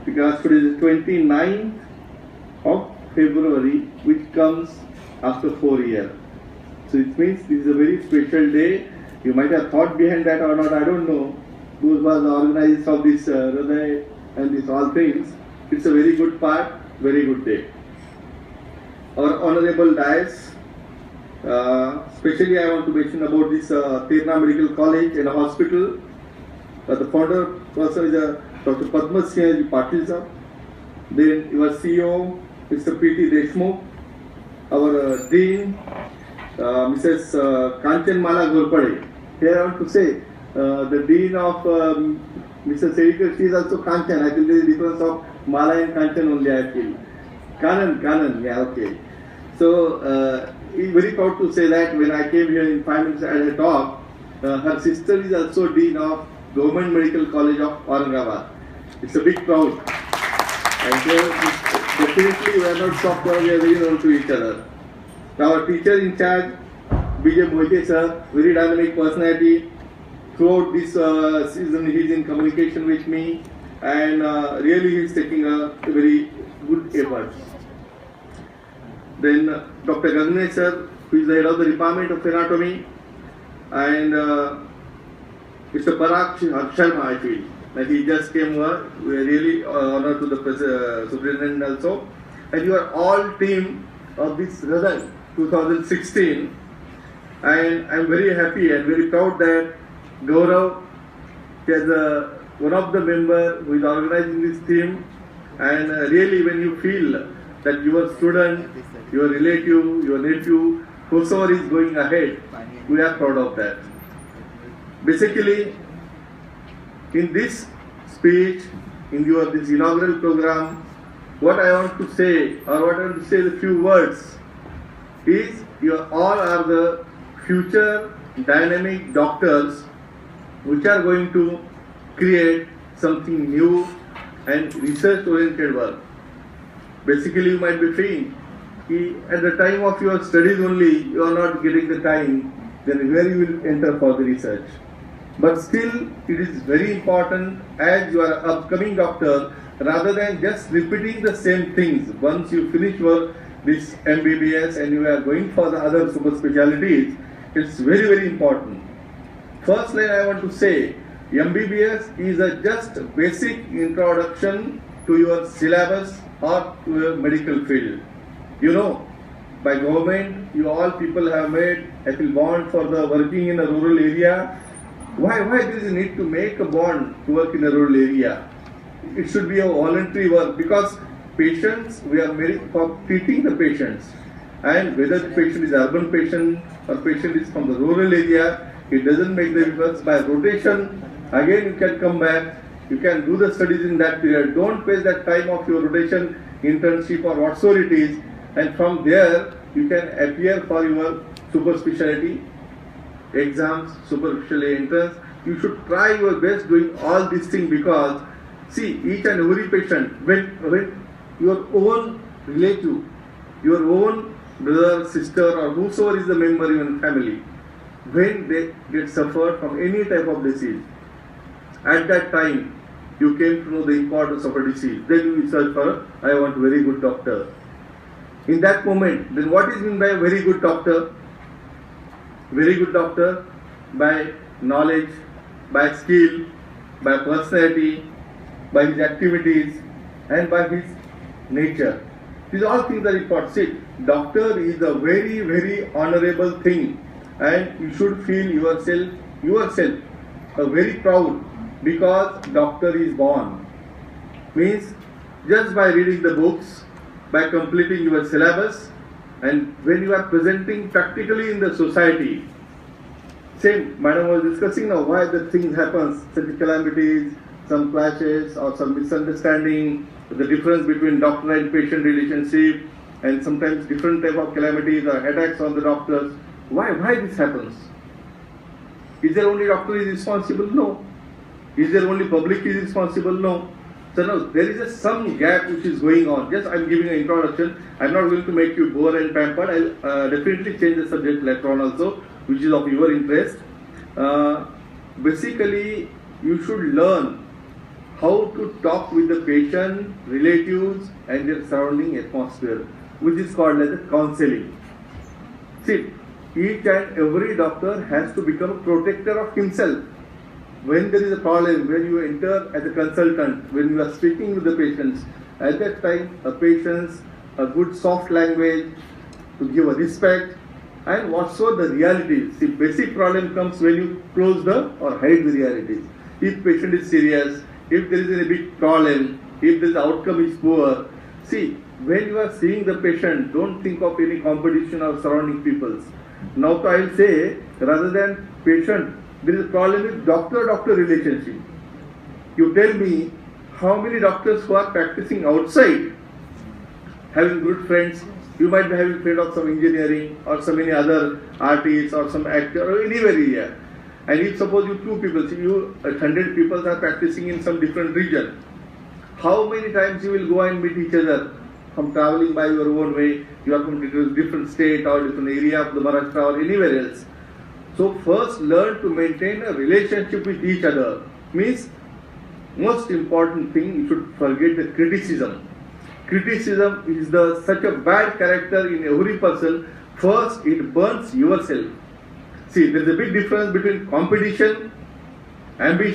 because today is 29th of February, which comes after 4 years. So it means this is a very special day. You might have thought behind that or not, I don't know. Who was the organizer of this HRIDAY and these all things. It's a very good part, very good day. Our honorable dais, especially I want to mention about this Terna Medical College and Hospital. The founder person is Dr. Padma Singh Patil sir. Then your CEO, Mr. P.T. Deshmukh. Our Dean, Mrs. Kanchan Mala Gorpade. Here I want to say, the Dean of Mr. Sedikar, she is also Kanchan. I think there is a difference of Mala and Kanchan only, I feel. Kanan, yeah, okay. So, he's very proud to say that when I came here in 5 minutes at a talk, her sister is also Dean of Government Medical College of Aurangabad. It's a big proud. And so, definitely we are not shocked, we are very known to each other. Our teacher in charge, B.J. Moite sir, very dynamic personality. Throughout this season, he is in communication with me, and really he is taking a very good effort. Then Dr. Gagne sir, who is the head of the Department of Anatomy, and Mr. Parag Sharma, I feel. Like he just came over. We are really honored to the Superintendent also. And you are all team of this result 2016. And I am very happy and very proud that Gaurav is one of the members who is organizing this team. And really when you feel that your student, your relative, your nephew, whosoever is going ahead, we are proud of that. Basically, in this speech, in this inaugural program, what I want to say, or what I want to say the few words, is you all are the future dynamic doctors which are going to create something new and research-oriented work. Basically, you might be thinking, at the time of your studies only, you are not getting the time, then where you will enter for the research. But still, it is very important as you are an upcoming doctor, rather than just repeating the same things. Once you finish this MBBS and you are going for the other super specialties, it's very, very important. First line I want to say, MBBS is a just basic introduction to your syllabus or to your medical field. You know, by government, you all people have made a bond for the working in a rural area. Why there is a need to make a bond to work in a rural area? It should be a voluntary work, because patients, we are made for treating the patients. And whether the patient is urban patient or patient is from the rural area, it doesn't make the difference. By rotation, again you can come back, you can do the studies in that period. Don't waste that time of your rotation, internship or whatsoever it is, and from there you can appear for your super specialty exams, super specialty entrance. You should try your best doing all these things, because see, each and every patient, when your own relative, your own brother, sister or whosoever is the member in your family, when they get suffered from any type of disease, at that time you came to know the importance of a disease. Then you search for, I want a very good doctor. In that moment, then what is meant by a very good doctor? Very good doctor by knowledge, by skill, by personality, by his activities and by his nature. These all things are important. See, doctor is a very, very honorable thing, and you should feel yourself very proud, because doctor is born. Means just by reading the books, by completing your syllabus, and when you are presenting practically in the society. Same, madam was discussing now why the things happen, such calamities, some clashes or some misunderstanding, the difference between doctor and patient relationship, and sometimes different type of calamities or attacks on the doctors. Why this happens? Is there only doctor is responsible? No. Is there only public is responsible? No. So now there is some gap which is going on. Just I am giving an introduction. I am not going to make you bore and pampered. I will definitely change the subject later on also, which is of your interest. Basically, you should learn how to talk with the patient, relatives, and their surrounding atmosphere, which is called as a counseling. See, each and every doctor has to become a protector of himself. When there is a problem, when you enter as a consultant, when you are speaking with the patients, at that time, a good soft language, to give a respect, and whatsoever the realities. See, basic problem comes when you close or hide the realities. If patient is serious, if there is a big problem, if the outcome is poor, see, when you are seeing the patient, don't think of any competition or surrounding peoples. Now I will say, rather than patient, there is a problem with doctor-doctor relationship. You tell me how many doctors who are practicing outside, having good friends. You might be having friend of some engineering or some any other artist or some actor or anywhere area. And if suppose you 2 people, see you 100 people are practicing in some different region. How many times you will go and meet each other? From traveling by your own way, you are from different state or different area of the Maharashtra or anywhere else. So first learn to maintain a relationship with each other. Means most important thing, you should forget the criticism. Criticism is such a bad character in every person. First, it burns yourself. See, there is a big difference between competition, ambition,